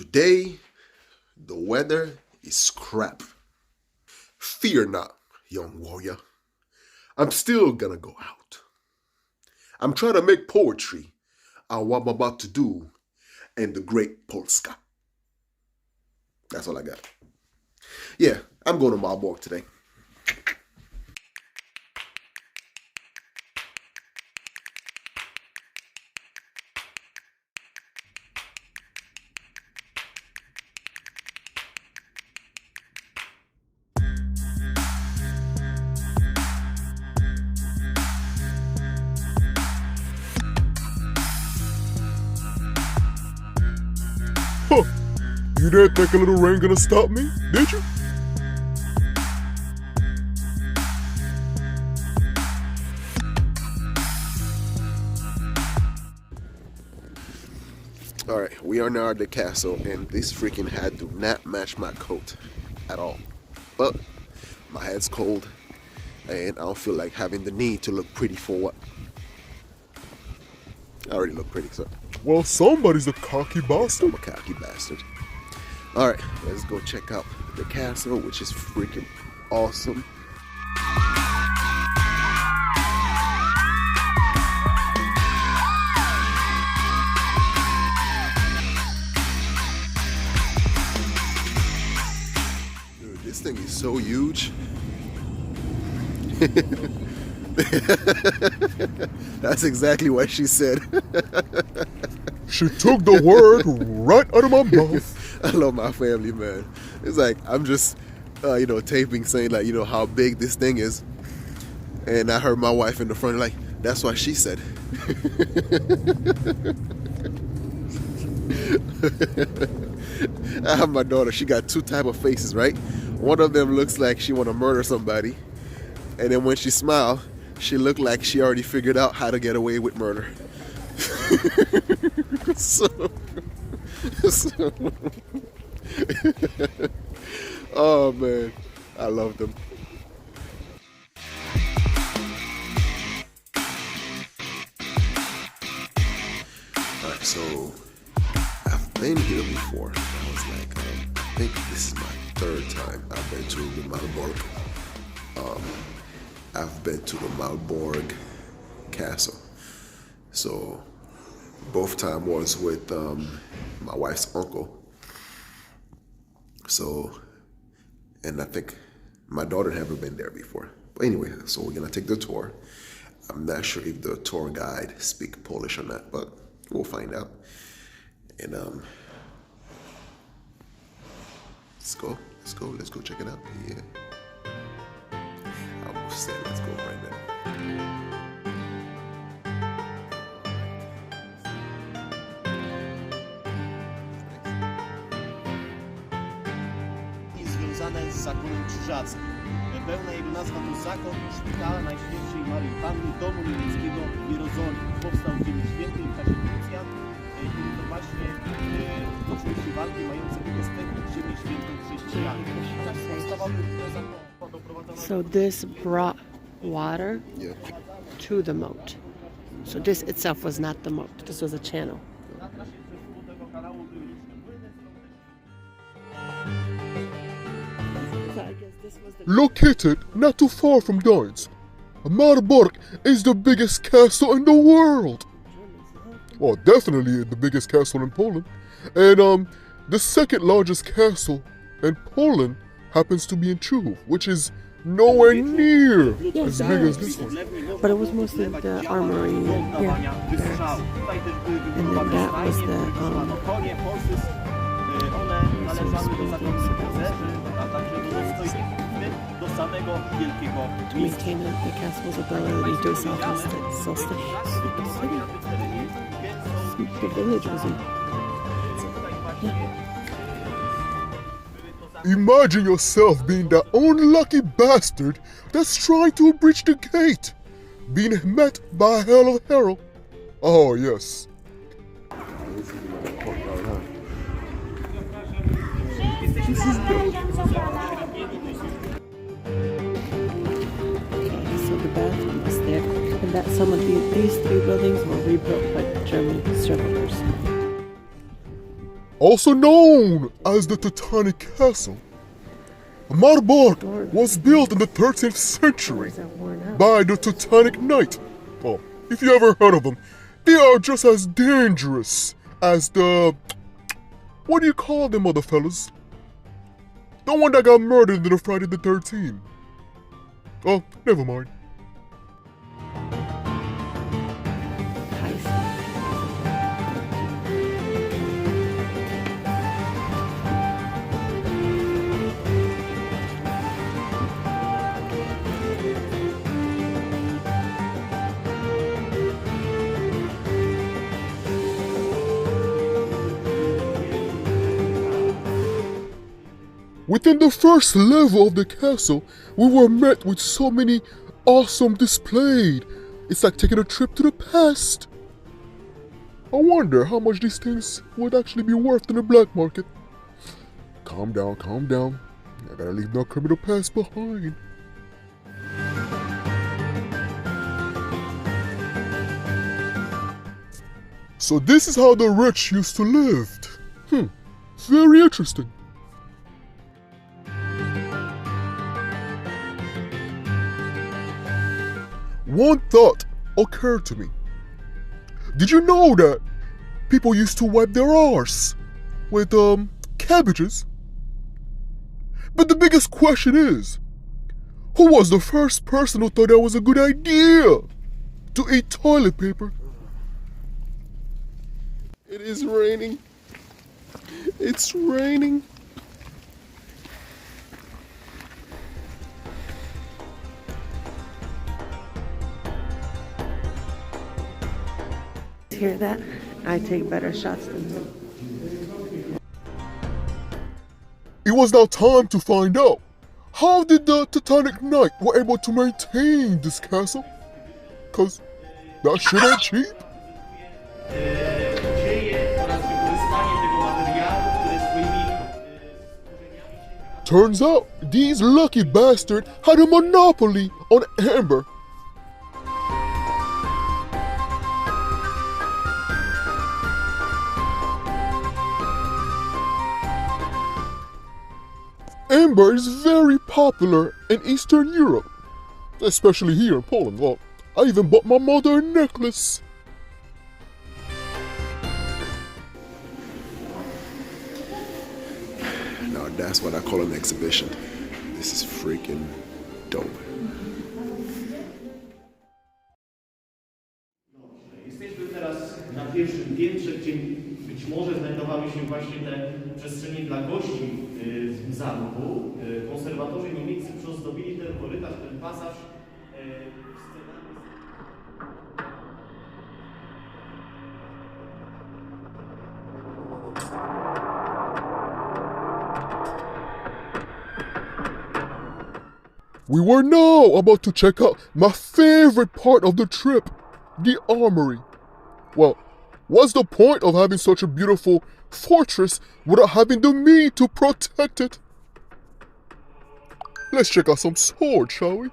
Today, the weather is crap. Fear not, young warrior. I'm still gonna go out. I'm trying to make poetry on what I'm about to do in the great Polska. That's all I got. Yeah, I'm going to Malbork today. Huh. You didn't think a little rain gonna stop me, did you? Alright, we are now at the castle, and this freaking hat do not match my coat at all. But my head's cold, and I don't feel like having the need to look pretty for what? I already look pretty, so. Well, somebody's a cocky bastard. I'm a cocky bastard. Alright, let's go check out the castle, which is freaking awesome. Dude, this thing is so huge. That's exactly what she said. She took the word right out of my mouth. I love my family, man. It's like I'm just, taping, saying like, how big this thing is, and I heard my wife in the front like, that's what she said. I have my daughter. She got two type of faces, right? One of them looks like she want to murder somebody, and then when she smile, she looked like she already figured out how to get away with murder. so oh man, I love them. Alright, so I've been here before. I was like, I think this is my third time I've been to the Malbork. I've been to the Malbork castle. So both time was with my wife's uncle. So, and I think my daughter had never been there before. But anyway, so we're gonna take the tour. I'm not sure if the tour guide speak Polish or not, but we'll find out. And let's go check it out. Yeah. I almost said let's go right now. Związane z zakonem krzyżackim. Pełna jego nazwa to Zakon Szpitala Najświętszej Maryi Panny Domu Niemieckiego w Jerozolimie. Powstał w Ziemi Świętej w czasie Chrysjan i to właśnie toczyły się walki mające udostępnić Ziemię Świętą chrześcijanom. So this brought water to the moat. So this itself was not the moat. This was a channel. Located not too far from Gdańsk, Malbork is the biggest castle in the world. Well, definitely the biggest castle in Poland. And the second largest castle in Poland happens to be in Czechów, which is nowhere near as big as this one. But it was mostly the armory and and then that was the to maintain the castle's ability to sustain. The village was in. Imagine yourself being that unlucky bastard that's trying to breach the gate, being met by a hell of a herald. Oh yes. This is dope. So the bathroom was there, and that some of these three buildings were rebuilt by German settlers. also known as the Titanic Castle. Malbork was built in the 13th century by the Titanic Knight. Well, if you ever heard of them, they are just as dangerous as the... what do you call them, other fellas? The one that got murdered in the Friday the 13th. Oh, never mind. Within the first level of the castle, we were met with so many awesome displays. It's like taking a trip to the past. I wonder how much these things would actually be worth in the black market. Calm down, calm down. I gotta leave no criminal past behind. So this is how the rich used to live. Very interesting. One thought occurred to me. Did you know that people used to wipe their arse with cabbages? But the biggest question is, who was the first person who thought that was a good idea to eat toilet paper? It is raining. It's raining. Hear that? I take better shots than him. It was now time to find out, how did the Titanic Knight were able to maintain this castle? Cause that shit ain't cheap. Turns out, these lucky bastards had a monopoly on amber. Amber is very popular in Eastern Europe, especially here in Poland. Well, I even bought my mother a necklace. Now that's what I call an exhibition. This is freaking dope. Jesteśmy teraz na pierwszym piętrze, gdzie być może znajdowały się właśnie te przestrzenie dla gości z zamku. Konserwatorzy niemieccy przeozdobili ten korytarz, ten pasaż scenami. We were now about to check out my favorite part of the trip, the armory. Well, what's the point of having such a beautiful fortress without having the means to protect it? Let's check out some swords, shall we?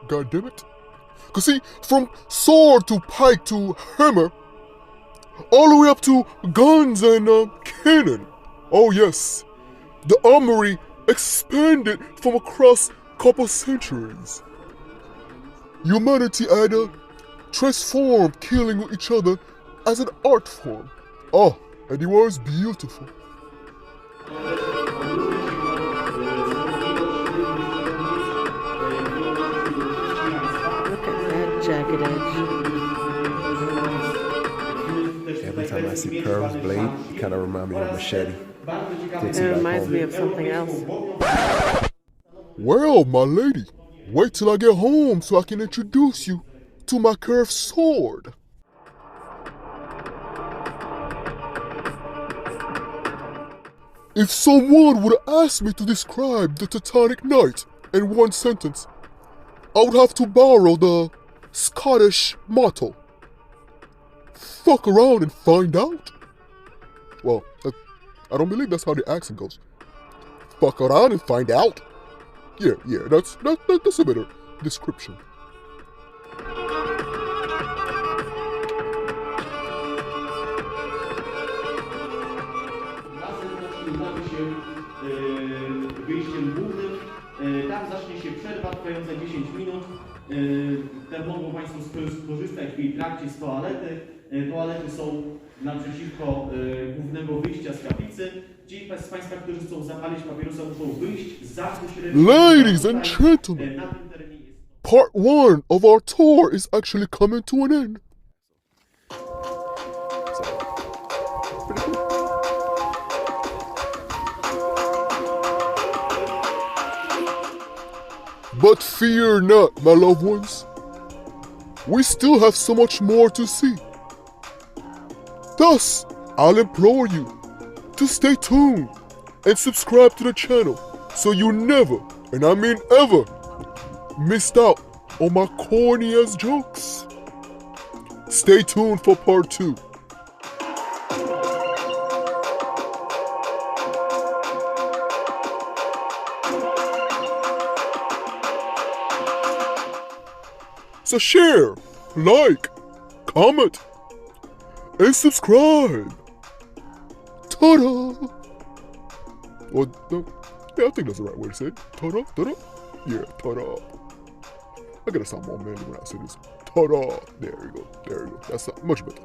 God damn it. Cause see, from sword to pike to hammer, all the way up to guns and cannon. Oh yes, the armory expanded from across a couple centuries. Humanity either transformed killing each other as an art form. Oh, and it was beautiful. Look at that jagged edge. Every time I see Pearl's blade, it kind of reminds me of a machete. It reminds me of something else. Well, my lady, wait till I get home so I can introduce you to my curved sword. If someone would ask me to describe the Titanic Knight in one sentence, I would have to borrow the Scottish motto. Fuck around and find out. Well, I don't believe that's how the accent goes. fuck around and find out. Yeah, that's a better description. Znamy się wyjściem głównym. Tam zacznie się przerwa trwająca 10 minut. Tam mogą Państwo skorzystać w jej trakcie z toalety. Toalety są naprzeciwko głównego wyjścia z kaplicy. Ci z Państwa, którzy chcą zapalić papierosa, muszą wyjść za pośrednictwem. Ladies and gentlemen, Na tym terenie jest. part 1 of our tour is actually coming to an end. But fear not, my loved ones. We still have so much more to see. Thus, I'll implore you to stay tuned and subscribe to the channel so you never, and I mean ever, missed out on my corny ass jokes. Stay tuned for part 2. So share, like, comment, and subscribe. Ta-da! Well, no, yeah, I think that's the right way to say it. Ta-da, ta-da. Yeah, ta-da. I gotta sound more manly when I say this. Ta-da. There you go. That's much better.